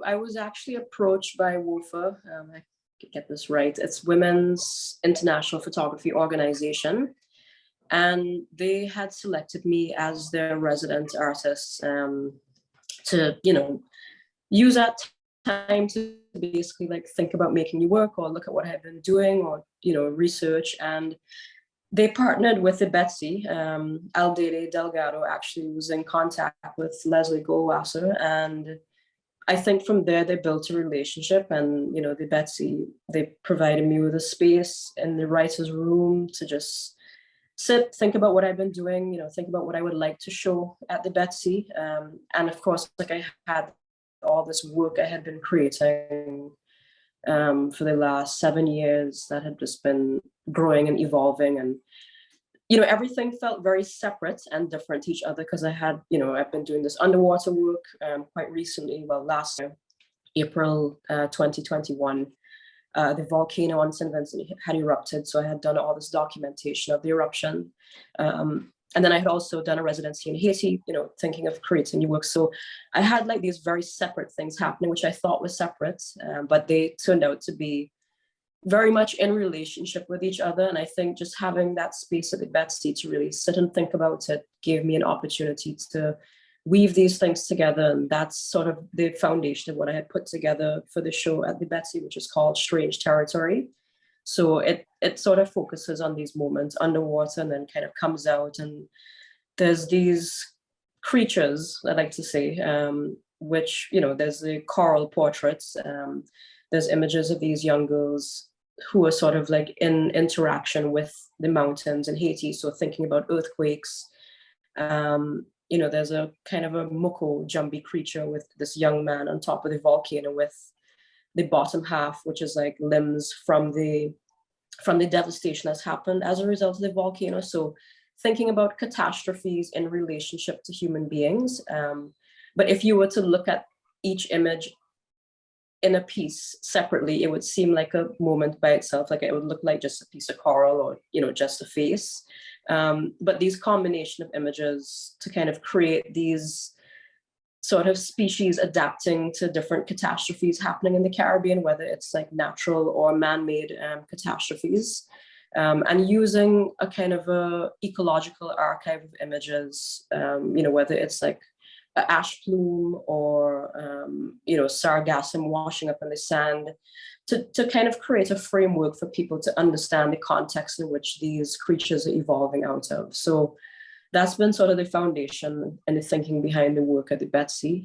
I was actually approached by WOFA. I could get this right. It's Women's International Photography Organization. And they had selected me as their resident artist to, use that time to basically like think about making new work or look at what I've been doing or, research. And they partnered with the Betsy. Aldede Delgado actually was in contact with Leslie Goldwasser, and I think from there they built a relationship. And the Betsy, they provided me with a space in the writer's room to just sit, think about what I've been doing, think about what I would like to show at the Betsy. And of course, like I had all this work I had been creating for the last 7 years that had just been growing and evolving. And, everything felt very separate and different to each other because I had, I've been doing this underwater work quite recently, last year, April 2021. The volcano on St. Vincent had erupted. So I had done all this documentation of the eruption. And then I had also done a residency in Haiti, thinking of creating new work. So I had like these very separate things happening, which I thought were separate, but they turned out to be very much in relationship with each other. And I think just having that space at the Betsy to really sit and think about it gave me an opportunity to weave these things together. And that's sort of the foundation of what I had put together for the show at the Betsy, which is called Strange Territory. So it sort of focuses on these moments underwater and then kind of comes out. And there's these creatures, I like to say, which, there's the coral portraits. There's images of these young girls who are sort of like in interaction with the mountains in Haiti. So thinking about earthquakes. There's a kind of a moko jumpy creature with this young man on top of the volcano with the bottom half, which is like limbs from the devastation that's happened as a result of the volcano. So thinking about catastrophes in relationship to human beings. But if you were to look at each image in a piece separately, it would seem like a moment by itself. Like it would look like just a piece of coral or, just a face. But these combination of images to kind of create these sort of species adapting to different catastrophes happening in the Caribbean, whether it's like natural or man-made catastrophes, and using a kind of a ecological archive of images, whether it's like an ash plume or, sargassum washing up in the sand, to kind of create a framework for people to understand the context in which these creatures are evolving out of. So that's been sort of the foundation and the thinking behind the work at the Betsy.